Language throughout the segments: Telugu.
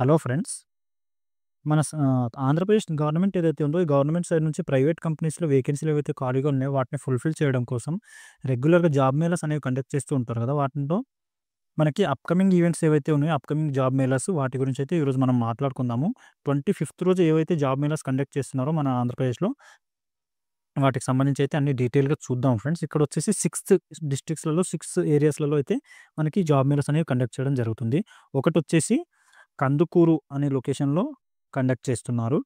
Hello friends. ఆంధ్రప్రదేశ్ గవర్నమెంట్ ఏదైతే ఉందో, ఈ గవర్నమెంట్ సైడ్ నుంచి ప్రైవేట్ కంపెనీస్‌లో వేకెన్సీలు ఏవైతే ఖాళీగా ఉన్నాయో, వాటిని ఫుల్‌ఫిల్ చేయడం కోసం రెగ్యులర్‌గా జాబ్ మేళాస్ అనేవి కండక్ట్ చేస్తూ ఉంటారు కదా! వాటిలో మనకి అప్‌కమింగ్ ఈవెంట్స్ ఏవైతే ఉన్నాయో, అప్‌కమింగ్ జాబ్ మేళాస్ వాటి గురించి అయితే ఈరోజు మనం మాట్లాడుకుందాము. 25థ్ రోజు ఏవైతే జాబ్ మేళాస్ కండక్ట్ చేస్తున్నారో మన ఆంధ్రప్రదేశ్‌లో, వాటికి సంబంధించి అయితే అన్ని డీటెయిల్‌గా చూద్దాం ఫ్రెండ్స్. ఇక్కడొచ్చేసి 6 డిస్ట్రిక్ట్స్‌లలో, 6 ఏరియాస్‌లలో అయితే మనకి జాబ్ మేళాస్ అనేవి కండక్ట్ చేయడం జరుగుతుంది. ఒకటొచ్చేసి కందుకూరు అనే లొకేషన్‌లో కండక్ట్ చేస్తున్నారు.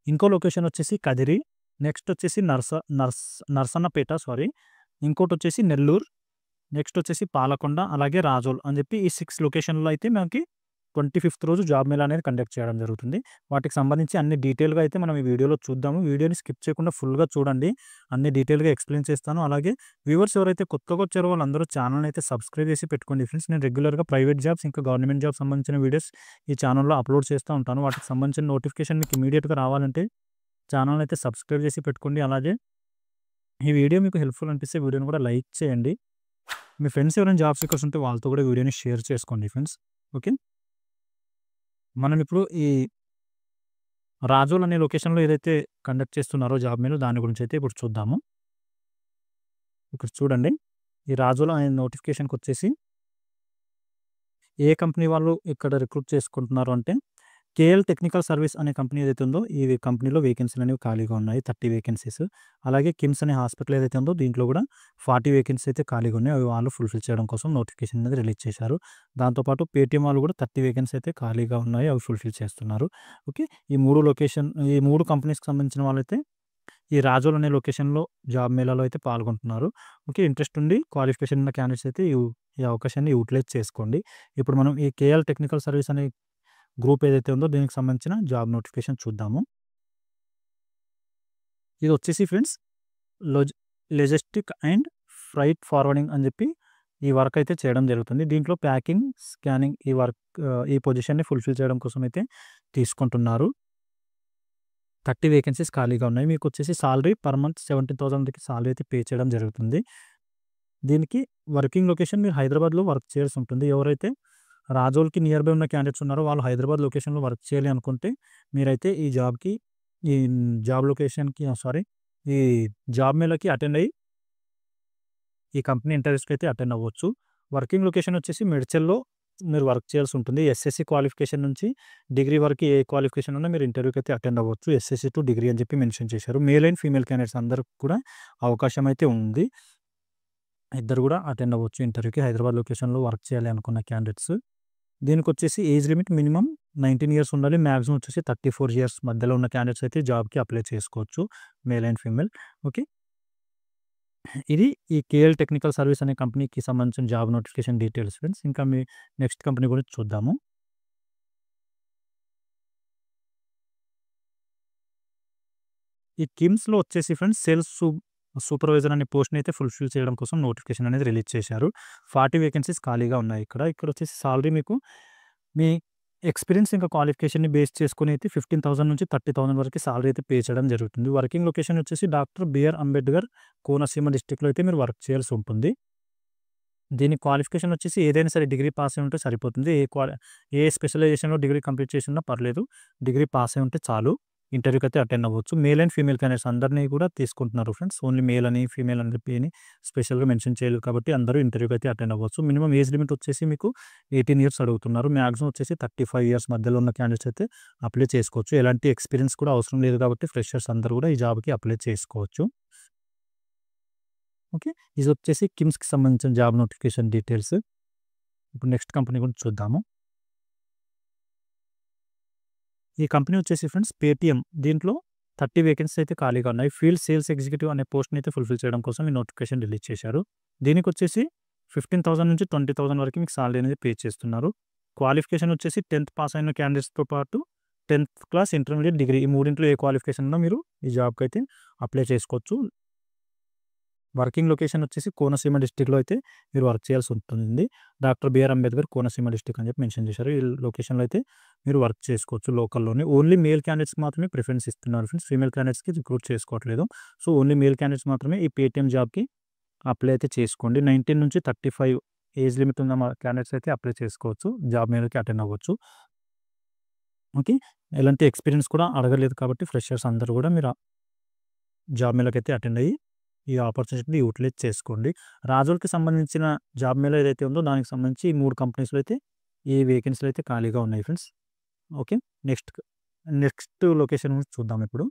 ఇంకో లొకేషన్ వచ్చేసి కదిరి. నెక్స్ట్ వచ్చేసి నర్సన్నపేట సారీ. ఇంకోటొచ్చేసి నెల్లూరు. నెక్స్ట్ వచ్చేసి పాలకొండ, అలాగే రాజోల్ అని చెప్పి ఈ 6 లొకేషన్‌లో అయితే మనకి 25థ్ రోజు జాబ్ మేళా అనేది కండక్ట్ చేయడం జరుగుతుంది. వాటికి సంబంధించి అన్ని డీటెయిల్‌గా అయితే మనం ఈ వీడియోలో చూద్దాము. వీడియోని స్కిప్ చేయకుండా ఫుల్‌గా చూడండి. అన్ని డీటెయిల్‌గా ఎక్స్‌ప్లెయిన్ చేస్తాను. అలాగే వ్యూవర్స్ ఎవరైతే కొత్తగా వచ్చారో వాళ్ళందరూ ఛానెల్‌ని అయితే సబ్స్క్రైబ్ చేసి పెట్టుకోండి ఫ్రెండ్స్. నేను రెగ్యులర్‌గా ప్రైవేట్ జాబ్స్, ఇంకా గవర్నమెంట్ జాబ్స్ సంబంధించిన వీడియోస్ ఈ ఛానెల్‌లో అప్‌లోడ్ చేస్తూ ఉంటాను. వాటికి సంబంధించిన నోటిఫికేషన్ మీకు ఇమ్మీడియేట్‌గా రావాలంటే ఛానెల్‌ని అయితే సబ్స్క్రైబ్ చేసి పెట్టుకోండి. అలాగే ఈ వీడియో మీకు హెల్ప్‌ఫుల్ అనిపిస్తే వీడియోని కూడా లైక్ చేయండి. మీ ఫ్రెండ్స్ ఎవరైనా జాబ్ సీకర్స్ ఉంటే వాళ్ళతో కూడా వీడియోని షేర్ చేసుకోండి ఫ్రెండ్స్. ఓకే. మనం ఇప్పుడు ఈ రాజోల్ అనే లొకేషన్‌లో ఏదైతే కండక్ట్ చేస్తున్నారో జాబ్ మేళా, దాని గురించి అయితే ఇప్పుడు చూద్దాము. ఇక్కడ చూడండి. ఈ రాజోల్ అనే నోటిఫికేషన్‌కొచ్చేసి ఏ కంపెనీ వాళ్ళు ఇక్కడ రిక్రూట్ చేసుకుంటున్నారు అంటే, కేఎల్ టెక్నికల్ సర్వీస్ అనే కంపెనీ ఏదైతే ఉందో, ఈ కంపెనీలో వేకెన్సీలు అనేవి ఖాళీగా ఉన్నాయి. 30 వేకెన్సీస్. అలాగే కిమ్స్ అనే హాస్పిటల్ ఏదైతే ఉందో, దీంట్లో కూడా 40 వేకెన్సీస్ అయితే ఖాళీగా ఉన్నాయి. అవి వాళ్ళు ఫుల్‌ఫిల్ చేయడం కోసం నోటిఫికేషన్ అనేది రిలీజ్ చేశారు. దాంతో పాటు పేటీఎం వాళ్ళు కూడా 30 వేకెన్సీ అయితే ఖాళీగా ఉన్నాయి. అవి ఫుల్‌ఫిల్ చేస్తున్నారు. ఓకే. ఈ 3 కంపెనీస్‌కి సంబంధించిన వాళ్ళైతే ఈ రాజోల్ అనే లొకేషన్‌లో జాబ్ మేళాలో అయితే పాల్గొంటున్నారు. ఓకే. ఇంట్రెస్ట్ ఉండి క్వాలిఫికేషన్ ఉన్న క్యాండిడేట్స్ అయితే ఈ అవకాశాన్ని యుటిలైజ్ చేసుకోండి. ఇప్పుడు మనం ఈ కేఎల్ టెక్నికల్ సర్వీస్ అనే గ్రూప్ ఏదైతే ఉందో, దీనికి సంబంధించిన జాబ్ నోటిఫికేషన్ చూద్దాము. ఇదొచ్చేసి ఫ్రెండ్స్ లొజ్ లొజిస్టిక్ అండ్ ఫ్రైట్ ఫార్వర్డింగ్ అని చెప్పి ఈ వర్క్ అయితే చేయడం జరుగుతుంది. దీంట్లో ప్యాకింగ్, స్కానింగ్ ఈ పొజిషన్‌ని ఫుల్‌ఫిల్ చేయడం కోసం అయితే తీసుకుంటున్నారు. 30 వేకెన్సీస్ ఖాళీగా ఉన్నాయి. మీకొచ్చేసి సాలరీ పర్ మంత్ 70,000కి సాలరీ అయితే పే చేయడం జరుగుతుంది. దీనికి వర్కింగ్ లొకేషన్ మీరు హైదరాబాద్‌లో వర్క్ చేయాల్సి ఉంటుంది. ఎవరైతే రాజోల్‌కి నియర్ బై ఉన్న క్యాండిడేట్స్ ఉన్నారో, వాళ్ళు హైదరాబాద్ లొకేషన్‌లో వర్క్ చేయాలి అనుకుంటే, మీరైతే ఈ జాబ్ లొకేషన్‌కి సారీ ఈ జాబ్ మేళాకి అటెండ్ అయ్యి, ఈ కంపెనీ ఇంటర్వ్యూస్‌కి అయితే అటెండ్ అవ్వచ్చు. వర్కింగ్ లొకేషన్ వచ్చేసి మేడ్చల్‌లో మీరు వర్క్ చేయాల్సి ఉంటుంది. ఎస్ఎస్‌సి క్వాలిఫికేషన్ నుంచి డిగ్రీ వరకు ఏ క్వాలిఫికేషన్ ఉన్నా మీరు ఇంటర్వ్యూకి అయితే అటెండ్ అవ్వచ్చు. ఎస్ఎస్‌సి టు డిగ్రీ అని చెప్పి మెన్షన్ చేశారు. మేల్ అండ్ ఫీమేల్ క్యాండిడేట్స్ అందరికి కూడా అవకాశం అయితే ఉంది. ఇద్దరు కూడా అటెండ్ అవ్వచ్చు ఇంటర్వ్యూకి. హైదరాబాద్ లొకేషన్‌లో వర్క్ చేయాలి అనుకున్న క్యాండిడేట్స్. దీనికొచ్చేసి ఏజ్ లిమిట్ మినిమమ్ 19 ఇయర్స్ ఉండాలి. మాక్సిమం వచ్చేసి 34 ఇయర్స్ మధ్యలో ఉన్న క్యాండిడేట్స్ అయితే జాబ్‌కి అప్లై చేసుకోవచ్చు. Male and female. ఓకే. ఇది ఈ కేఎల్ టెక్నికల్ సర్వీస్ అనే కంపెనీకి సంబంధించిన జాబ్ నోటిఫికేషన్ డీటెయిల్స్ ఫ్రెండ్స్. ఇంకా నెక్స్ట్ కంపెనీ గురించి చూద్దాము. ఈ కిమ్స్‌లో వచ్చేసి ఫ్రెండ్స్ సూపర్వైజర్ అనే పోస్ట్‌ని అయితే ఫుల్‌ఫిల్ చేయడం కోసం నోటిఫికేషన్ అనేది రిలీజ్ చేశారు. 40 వేకెన్సీస్ ఖాళీగా ఉన్నాయి ఇక్కడ. ఇక్కడొచ్చేసి సాలరీ మీకు మీ ఎక్స్‌పీరియన్స్ ఇంకా క్వాలిఫికేషన్‌ని బేస్ చేసుకొని అయితే 15,000 నుంచి 30,000 వరకు సాలరీ అయితే పే చేయడం జరుగుతుంది. వర్కింగ్ లొకేషన్ వచ్చేసి డాక్టర్ బిఆర్ అంబేద్కర్ కోనసీమ డిస్ట్రిక్ట్‌లో అయితే మీరు వర్క్ చేయాల్సి ఉంటుంది. దీని క్వాలిఫికేషన్ వచ్చేసి ఏదైనా సరే డిగ్రీ పాస్ అయి ఉంటే సరిపోతుంది. ఏ స్పెషలైజేషన్‌లో డిగ్రీ కంప్లీట్ చేసున్నా పర్లేదు. డిగ్రీ పాస్ అయి ఉంటే చాలు. ఇంటర్వ్యూకి అయితే అటెండ్ అవ్వచ్చు. మేల్ అండ్ ఫీమేల్ క్యాండిడేట్స్ అందరిని కూడా తీసుకుంటున్నారు ఫ్రెండ్స్. ఓన్లీ మేల్ అని, ఫీమేల్ అని చెప్పి స్పెషల్‌గా మెన్షన్ చేయలేదు కాబట్టి అందరూ ఇంటర్వ్యూకి అయితే అటెండ్ అవ్వచ్చు. మినిమమ్ ఏజ్ లిమిట్ వచ్చేసి మీకు 18 ఇయర్స్ అడుగుతున్నారు. మాక్సిమం వచ్చేసి 35 ఇయర్స్ మధ్యలో ఉన్న క్యాండిడేట్స్ అయితే అప్లై చేసుకోవచ్చు. ఎలాంటి ఎక్స్‌పీరియన్స్ కూడా అవసరం లేదు కాబట్టి ఫ్రెషర్స్ అందరూ కూడా ఈ జాబ్‌కి అప్లై చేసుకోవచ్చు. ఓకే. ఇదొచ్చేసి కిమ్స్‌కి సంబంధించిన జాబ్ నోటిఫికేషన్ డీటెయిల్స్. ఇప్పుడు నెక్స్ట్ కంపెనీ గురించి చూద్దాము. ఈ కంపెనీ వచ్చేసి ఫ్రెండ్స్ పేటీఎం. దీంట్లో 30 వేకెన్సీస్ అయితే ఖాళీగా ఉన్నాయి. ఫీల్డ్ సేల్స్ ఎగ్జిక్యూటివ్ అనే పోస్ట్‌ని అయితే ఫుల్‌ఫిల్ చేయడం కోసం ఈ నోటిఫికేషన్ రిలీజ్ చేశారు. దీనికొచ్చేసి 15,000 నుంచి 20,000 వరకు మీకు సాలరీ అనేది పే చేస్తున్నారు. క్వాలిఫికేషన్ వచ్చేసి 10థ్ పాస్ అయిన క్యాండిడేట్స్‌తో పాటు 10థ్ క్లాస్, ఇంటర్మీడియేట్, డిగ్రీ ఈ మూడింట్లో ఏ క్వాలిఫికేషన్ ఉన్నా మీరు ఈ జాబ్‌కైతే అప్లై చేసుకోవచ్చు. వర్కింగ్ లొకేషన్ వచ్చేసి కోనసీమ డిస్ట్రిక్ట్‌లో అయితే మీరు వర్క్ చేయాల్సి ఉంటుంది. Doctor B R Ambedkar Konaseema district అని చెప్పి మెన్షన్ చేశారు. ఈ లొకేషన్‌లో అయితే మీరు వర్క్ చేసుకోవచ్చు లోకల్‌లోనే. ఓన్లీ మేల్ క్యాండిడేట్స్‌కి మాత్రమే ప్రిఫరెన్స్ ఇస్తున్నారు ఫ్రెండ్స్. ఫీమేల్ క్యాండిడేట్స్‌కి రిక్రూట్ చేసుకోవట్లేదు. సో, ఓన్లీ మేల్ క్యాండిడేట్స్ మాత్రమే ఈ పేటీఎం జాబ్‌కి అప్లై అయితే చేసుకోండి. 19-35 ఏజ్ లిమిట్ ఉన్న క్యాండిడేట్స్ అయితే అప్లై చేసుకోవచ్చు. జాబ్ మేళకి అటెండ్ అవ్వచ్చు. ఓకే. ఎలాంటి ఎక్స్‌పీరియన్స్ కూడా అడగలేదు కాబట్టి ఫ్రెషర్స్ అందరూ కూడా మీరు జాబ్ మేళకైతే అటెండ్ అయ్యి ఈ ఆపర్చునిటీని యూటిలైజ్ చేసుకోండి. రాజోల్‌కి సంబంధించిన జాబ్ మేళ ఏదైతే ఉందో దానికి సంబంధించి ఈ 3 కంపెనీస్‌లో అయితే ఈ వేకెన్సీలు అయితే ఖాళీగా ఉన్నాయి ఫ్రెండ్స్. ఓకే. నెక్స్ట్ లొకేషన్ గురించి చూద్దాం ఇప్పుడు.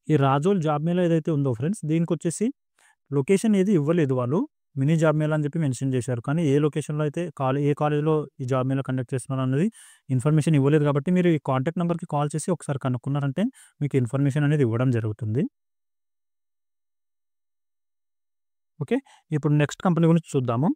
ఈ రాజోల్ జాబ్ మేళా ఏదైతే ఉందో ఫ్రెండ్స్ దీనికొచ్చేసి లొకేషన్ ఏది ఇవ్వలేదు వాళ్ళు. మినీ జాబ్ మేళా అని చెప్పి మెన్షన్ చేశారు. కానీ ఏ లొకేషన్‌లో అయితే ఏ కాలేజ్‌లో ఈ జాబ్ మేళా కండక్ట్ చేస్తున్నారు అన్నది ఇన్ఫర్మేషన్ ఇవ్వలేదు కాబట్టి మీరు ఈ కాంటాక్ట్ నంబర్‌కి కాల్ చేసి ఒకసారి కనుక్కున్నారంటే మీకు ఇన్ఫర్మేషన్ అనేది ఇవ్వడం జరుగుతుంది. ఓకే. ఇప్పుడు నెక్స్ట్ కంపెనీ గురించి చూద్దాము.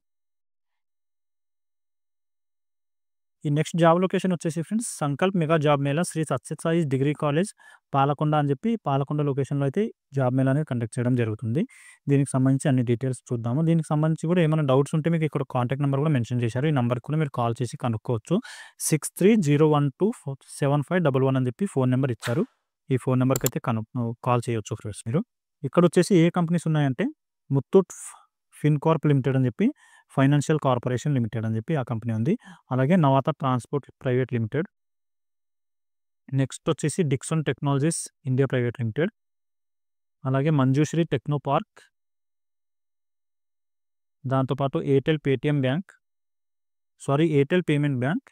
ఈ నెక్స్ట్ జాబ్ లొకేషన్ వచ్చేసి friends Sankalp mega job mela Shri Sathya Sai degree college Palakonda అని చెప్పి పాలకొండ లొకేషన్‌లో అయితే జాబ్ మేళా అనేది కండక్ట్ చేయడం జరుగుతుంది. దీనికి సంబంధించి అన్ని డీటెయిల్స్ చూద్దాము. దీనికి సంబంధించి కూడా ఏమైనా డౌట్స్ ఉంటే మీకు ఇక్కడ కాంటాక్ట్ నంబర్ కూడా మెన్షన్ చేశారు. ఈ నంబర్‌కి కూడా మీరు కాల్ చేసి కనుక్కోవచ్చు. 6301247511 అని చెప్పి ఫోన్ నంబర్ ఇచ్చారు. ఈ ఫోన్ నంబర్‌కి అయితే కాల్ చేయొచ్చు ఫ్రెండ్స్ మీరు. ఇక్కడ వచ్చేసి ఏ కంపెనీస్ ఉన్నాయంటే ముత్తూట్ ఫిన్కార్ప్ లిమిటెడ్ అని చెప్పి ఫైనాన్షియల్ కార్పొరేషన్ లిమిటెడ్ అని చెప్పి ఆ కంపెనీ ఉంది. అలాగే Navata transport private limited. Next వచ్చేసి Dixon technologies India private limited. అలాగే మంజుశ్రీ టెక్నో పార్క్. దాంతోపాటు ఎయిర్టెల్ పేమెంట్ బ్యాంక్.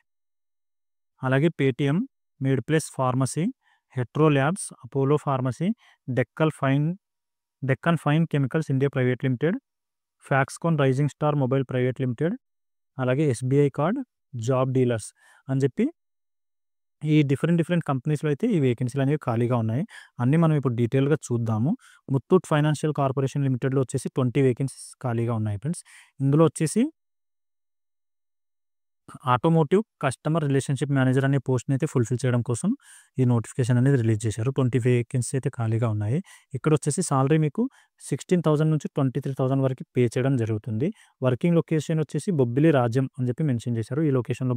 అలాగే Paytm, MedPlus pharmacy, Hetero labs, Apollo pharmacy, Deccan fine chemicals India private limited, Foxconn rising star mobile private limited, అలాగే ఎస్‌బీఐ కార్డ్, జాబ్ డీలర్స్ అని చెప్పి ఈ డిఫరెంట్ కంపెనీస్‌లో అయితే ఈ వేకెన్సీలు అనేవి ఖాళీగా ఉన్నాయి. అన్నీ మనం ఇప్పుడు డీటెయిల్‌గా చూద్దాము. ముత్తూట్ ఫైనాన్షియల్ కార్పొరేషన్ లిమిటెడ్‌లో వచ్చేసి 20 వేకెన్సీస్ ఖాళీగా ఉన్నాయి ఫ్రెండ్స్. ఇందులో వచ్చేసి ఆటోమోటివ్ కస్టమర్ రిలేషన్‌షిప్ మేనేజర్ అనే పోస్ట్‌ని అయితే ఫుల్‌ఫిల్ చేయడం కోసం ఈ నోటిఫికేషన్ అనేది రిలీజ్ చేశారు. 20 వేకెన్సీస్ అయితే ఖాళీగా ఉన్నాయి. ఇక్కడ వచ్చేసి సాలరీ మీకు 16,000-23,000 వరకు పే చేయడం జరుగుతుంది. వర్కింగ్ లొకేషన్ వచ్చేసి బొబ్బిలి రాజ్యం అని చెప్పి మెన్షన్ చేశారు. ఈ లొకేషన్‌లో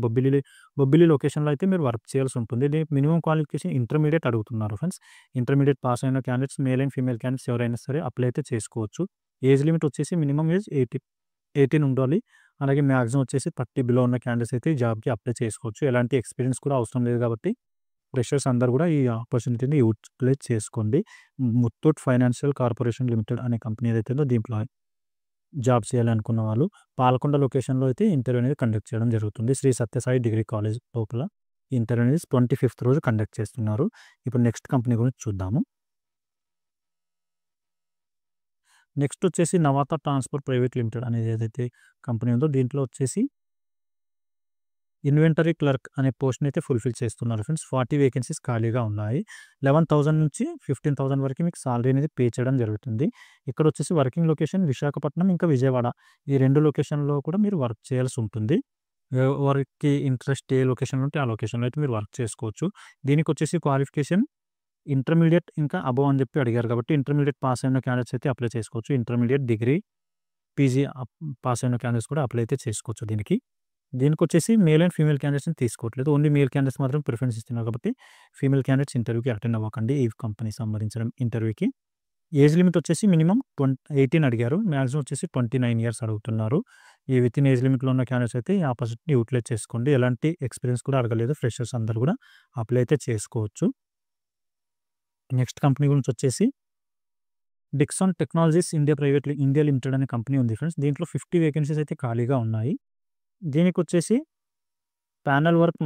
బొబ్బిలి లొకేషన్‌లో అయితే మీరు వర్క్ చేయాల్సి ఉంటుంది. దీనికి మినిమమ్ క్వాలిఫికేషన్ ఇంటర్మీడియేట్ అడుగుతున్నారు ఫ్రెండ్స్. ఇంటర్మీడియేట్ పాస్ అయిన candidates male and female candidates ఎవరైనా సరే అప్లై అయితే చేసుకోవచ్చు. ఏజ్ లిమిట్ వచ్చేసి మినిమమ్ ఏజ్ 18 ఉండాలి. అలాగే మాక్సిమం వచ్చేసి 30 బిలో ఉన్న క్యాండిడేట్స్ అయితే ఈ జాబ్‌కి అప్లై చేసుకోవచ్చు. ఎలాంటి ఎక్స్‌పీరియన్స్ కూడా అవసరం లేదు కాబట్టి ఫ్రెషర్స్ అందరూ కూడా ఈ ఆపర్చునిటీని యూటిలైజ్ చేసుకోండి. ముత్తూట్ ఫైనాన్షియల్ కార్పొరేషన్ లిమిటెడ్ అనే కంపెనీ ఏదైతే ఉందో దీంట్లో జాబ్ చేయాలనుకున్న వాళ్ళు పాలకొండ లొకేషన్‌లో అయితే ఇంటర్వ్యూ అనేది కండక్ట్ చేయడం జరుగుతుంది. శ్రీ సత్యసాయి డిగ్రీ కాలేజ్ లోపల ఈ ఇంటర్వ్యూ అనేది 25th రోజు కండక్ట్ చేస్తున్నారు. ఇప్పుడు నెక్స్ట్ కంపెనీ గురించి చూద్దాము. నెక్స్ట్ వచ్చేసి నవాతా ట్రాన్స్‌పోర్ట్ ప్రైవేట్ లిమిటెడ్ అనేది ఏదైతే కంపెనీ ఉందో దీంట్లో వచ్చేసి ఇన్వెంటరీ క్లర్క్ అనే పోస్ట్‌ని అయితే ఫుల్‌ఫిల్ చేస్తున్నారు ఫ్రెండ్స్. 40 వేకెన్సీస్ ఖాళీగా ఉన్నాయి. 11,000-15,000 వరకు మీకు సాలరీ అనేది పే చేయడం జరుగుతుంది. ఇక్కడ వచ్చేసి వర్కింగ్ లొకేషన్ విశాఖపట్నం ఇంకా విజయవాడ ఈ 2 లొకేషన్‌లో కూడా మీరు వర్క్ చేయాల్సి ఉంటుంది. ఎవరికి ఇంట్రెస్ట్ ఏ లొకేషన్‌లో ఉంటే ఆ లొకేషన్‌లో అయితే మీరు వర్క్ చేసుకోవచ్చు. దీనికి వచ్చేసి క్వాలిఫికేషన్ ఇంటర్మీడియేట్ ఇంకా అబోవ్ అని చెప్పి అడిగారు కాబట్టి ఇంటర్మీడియేట్ పాస్ అయిన క్యాండిడేట్స్ అయితే అప్లై చేసుకోవచ్చు. ఇంటర్మీడియేట్, డిగ్రీ, పీజీ పాస్ అయిన క్యాండిడేట్స్ కూడా అప్లై అయితే చేసుకోవచ్చు దీనికి. దీనికొచ్చేసి మేల్ అండ్ ఫీమేల్ క్యాండిడేట్స్‌ని తీసుకోవట్లేదు. ఓన్లీ మేల్ క్యాండిడేట్స్ మాత్రం ప్రిఫరెన్స్ ఇస్తున్నారు కాబట్టి ఫీమేల్ క్యాండిడేట్స్ ఇంటర్వ్యూకి అటెండ్ అవ్వకండి. ఈ కంపెనీ సంబంధించిన ఇంటర్వ్యూకి. ఏజ్ లిమిట్ వచ్చేసి మినిమమ్ 18 అడిగారు. మాక్సిమం వచ్చేసి 29 ఇయర్స్ అడుగుతున్నారు. ఈ వితిన్ ఏజ్ లిమిట్‌లో ఉన్న క్యాండిడేట్స్ అయితే ఈ ఆపర్చునిటీని యూటిలైజ్ చేసుకోండి. ఎలాంటి ఎక్స్‌పీరియన్స్ కూడా అడగలేదు. ఫ్రెషర్స్ అందరూ కూడా అప్లై అయితే చేసుకోవచ్చు. నెక్స్ట్ కంపెనీ గురించి వచ్చేసి డిక్సన్ టెక్నాలజీస్ ఇండియా లిమిటెడ్ అనే కంపెనీ ఉంది ఫ్రెండ్స్. దీంట్లో 50 వేకెన్సీస్ అయితే ఖాళీగా ఉన్నాయి. దీనికొచ్చేసి ప్యానెల్ వర్క్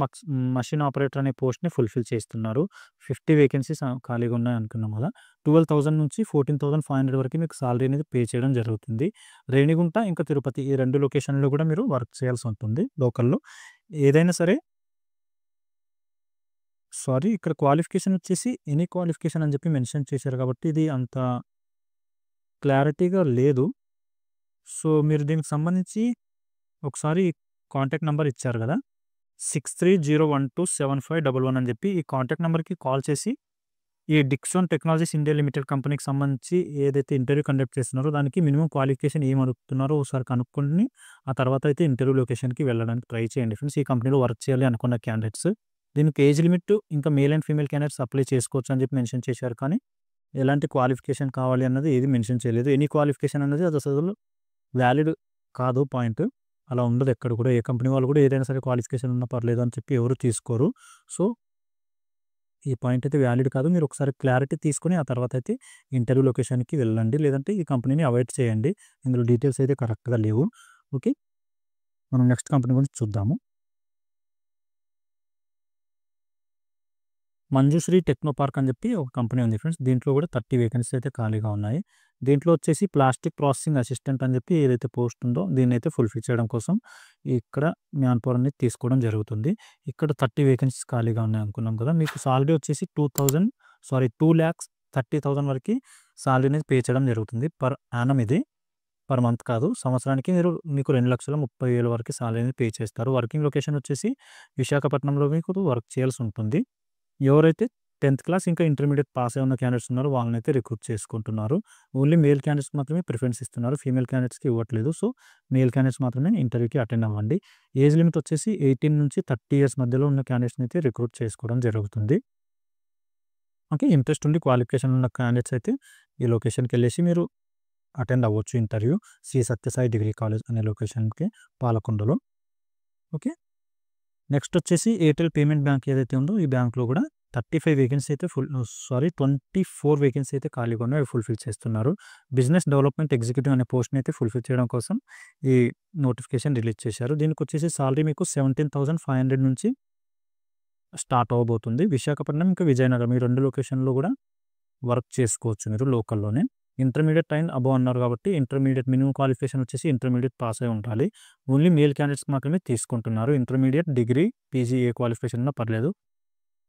మషిన్ ఆపరేటర్ అనే పోస్ట్‌ని ఫుల్‌ఫిల్ చేస్తున్నారు. 50 వేకెన్సీస్ ఖాళీగా ఉన్నాయి అనుకున్నాం కదా! 12,000-14,500 వరకు మీకు సాలరీ అనేది పే చేయడం జరుగుతుంది. రేణిగుంట ఇంకా తిరుపతి ఈ 2 లొకేషన్‌లో కూడా మీరు వర్క్ చేయాల్సి ఉంటుంది లోకల్‌లో. ఏదైనా సరే ఇక్కడ క్వాలిఫికేషన్ వచ్చేసి ఎనీ క్వాలిఫికేషన్ అని చెప్పి మెన్షన్ చేశారు కాబట్టి ఇది అంత క్లారిటీగా లేదు. మీరు దీనికి సంబంధించి ఒకసారి కాంటాక్ట్ నంబర్ ఇచ్చారు కదా! 63012751 అని చెప్పి ఈ కాంటాక్ట్ నంబర్‌కి కాల్ చేసి ఈ డిక్సన్ టెక్నాలజీస్ ఇండియా లిమిటెడ్ కంపెనీకి సంబంధించి ఏదైతే ఇంటర్వ్యూ కండక్ట్ చేస్తున్నారో దానికి మినిమమ్ క్వాలిఫికేషన్ ఏం అడుగుతున్నారో ఒకసారి కనుక్కొని ఆ తర్వాత అయితే ఇంటర్వ్యూ లొకేషన్‌కి వెళ్ళడానికి ట్రై చేయండి ఫ్రెండ్స్. ఈ కంపెనీలో వర్క్ చేయాలి అనుకున్న క్యాండిడేట్స్. దీనికి ఏజ్ లిమిట్ ఇంకా male and female candidates apply చేసుకోవచ్చు అని చెప్పి మెన్షన్ చేశారు. కానీ ఎలాంటి క్వాలిఫికేషన్ కావాలి అన్నది ఏది మెన్షన్ చేయలేదు. ఎనీ క్వాలిఫికేషన్ అనేది అది అసలు వ్యాలిడ్ కాదు పాయింట్. అలా ఉండదు ఎక్కడ కూడా. ఏ కంపెనీ వాళ్ళు కూడా ఏదైనా సరే క్వాలిఫికేషన్ ఉన్నా పర్లేదు అని చెప్పి ఎవరు తీసుకోరు. సో, ఈ పాయింట్ అయితే వ్యాలిడ్ కాదు. మీరు ఒకసారి క్లారిటీ తీసుకొని ఆ తర్వాత అయితే ఇంటర్వ్యూ లొకేషన్‌కి వెళ్ళండి. లేదంటే ఈ కంపెనీని అవాయిడ్ చేయండి. ఇందులో డీటెయిల్స్ అయితే కరెక్ట్‌గా లేవు. ఓకే. మనం నెక్స్ట్ కంపెనీ గురించి చూద్దాము. మంజుశ్రీ టెక్నో పార్క్ అని చెప్పి ఒక కంపెనీ ఉంది ఫ్రెండ్స్. దీంట్లో కూడా 30 వేకెన్సీస్ అయితే ఖాళీగా ఉన్నాయి. దీంట్లో వచ్చేసి ప్లాస్టిక్ ప్రాసెసింగ్ అసిస్టెంట్ అని చెప్పి ఏదైతే పోస్ట్ ఉందో దీన్నైతే ఫుల్‌ఫిల్ చేయడం కోసం ఇక్కడ మ్యాన్ పవర్ అనేది తీసుకోవడం జరుగుతుంది. ఇక్కడ 30 వేకెన్సీస్ ఖాళీగా ఉన్నాయి అనుకున్నాం కదా! మీకు సాలరీ వచ్చేసి 2,30,30,000 వరకి సాలరీ అనేది పే చేయడం జరుగుతుంది. పర్ యానమ్ ఇది. పర్ మంత్ కాదు. సంవత్సరానికి మీకు 2,30,000 వరకు సాలరీ అనేది పే చేస్తారు. వర్కింగ్ లొకేషన్ వచ్చేసి విశాఖపట్నంలో మీకు వర్క్ చేయాల్సి ఉంటుంది. ఎవరైతే 10th క్లాస్ ఇంకా ఇంటర్మీడియేట్ పాస్ అయి ఉన్న క్యాండిడేట్స్ ఉన్నారో వాళ్ళనైతే రిక్రూట్ చేసుకుంటున్నారు. ఓన్లీ మేల్ క్యాండిడేట్స్‌కి మాత్రమే ప్రిఫరెన్స్ ఇస్తున్నారు. ఫీమేల్ క్యాండిడేట్స్‌కి ఇవ్వట్లేదు. సో, మేల్ క్యాండిడేట్స్ మాత్రమే ఇంటర్వ్యూకి అటెండ్ అవ్వండి. ఏజ్ లిమిట్ వచ్చేసి 18 నుంచి 30 ఇయర్స్ మధ్యలో ఉన్న క్యాండిడేట్స్‌ని అయితే రిక్రూట్ చేసుకోవడం జరుగుతుంది. ఓకే. ఇంట్రెస్ట్ ఉండి క్వాలిఫికేషన్ ఉన్న క్యాండిడేట్స్ అయితే ఈ లొకేషన్‌కెళ్ళేసి మీరు అటెండ్ అవ్వచ్చు interview. Shri Sathya Sai degree college అనే లొకేషన్‌కి పాలకొండలో. ఓకే. నెక్స్ట్ వచ్చేసి ఎయిర్టెల్ పేమెంట్ బ్యాంక్ ఏదైతే ఉందో ఈ బ్యాంక్‌లో కూడా 24 వేకెన్సీ అయితే ఖాళీగా ఉన్నాయి. అవి ఫుల్‌ఫిల్ చేస్తున్నారు. బిజినెస్ డెవలప్మెంట్ ఎగ్జిక్యూటివ్ అనే పోస్ట్‌ని అయితే ఫుల్‌ఫిల్ చేయడం కోసం ఈ నోటిఫికేషన్ రిలీజ్ చేశారు. దీనికొచ్చేసి సాలరీ మీకు 17,500 నుంచి స్టార్ట్ అవ్వబోతుంది. విశాఖపట్నం ఇంకా విజయనగరం ఈ 2 లొకేషన్‌లో కూడా వర్క్ చేసుకోవచ్చు మీరు లోకల్‌లోనే. ఇంటర్మీడియేట్ అండ్ అబోవ్ అన్నారు కాబట్టి ఇంటర్మీడియేట్ మినిమమ్ క్వాలిఫికేషన్ వచ్చేసి ఇంటర్మీడియేట్ పాస్ అయి ఉండాలి. ఓన్లీ మేల్ క్యాండిడేట్స్ మాత్రమే తీసుకుంటున్నారు. ఇంటర్మీడియేట్, డిగ్రీ, పీజీ ఏ క్వాలిఫికేషన్ ఉన్నా పర్లేదు.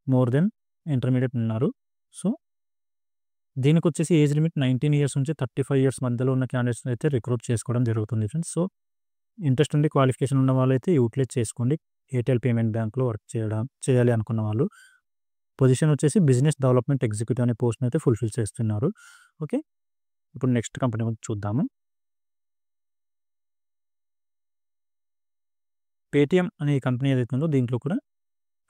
మోర్ దెన్ ఇంటర్మీడియేట్ ఉన్నారు. సో, దీనికొచ్చేసి ఏజ్ లిమిట్ 19 ఇయర్స్ నుంచి 35 ఇయర్స్ మధ్యలో ఉన్న క్యాండిడేట్స్‌ని అయితే రిక్రూట్ చేసుకోవడం జరుగుతుంది ఫ్రెండ్స్. సో, ఇంట్రెస్ట్ ఉండి క్వాలిఫికేషన్ ఉన్న వాళ్ళైతే యూటిలైజ్ చేసుకోండి. ఎయిర్టెల్ పేమెంట్ బ్యాంక్‌లో వర్క్ చేయాలి అనుకున్న వాళ్ళు. పొజిషన్ వచ్చేసి బిజినెస్ డెవలప్మెంట్ ఎగ్జిక్యూటివ్ అనే పోస్ట్‌ని అయితే ఫుల్‌ఫిల్ చేస్తున్నారు. ఓకే. ఇప్పుడు నెక్స్ట్ కంపెనీ గురించి చూద్దాము. పేటీఎం అనే ఈ కంపెనీ ఏదైతే ఉందో దీంట్లో కూడా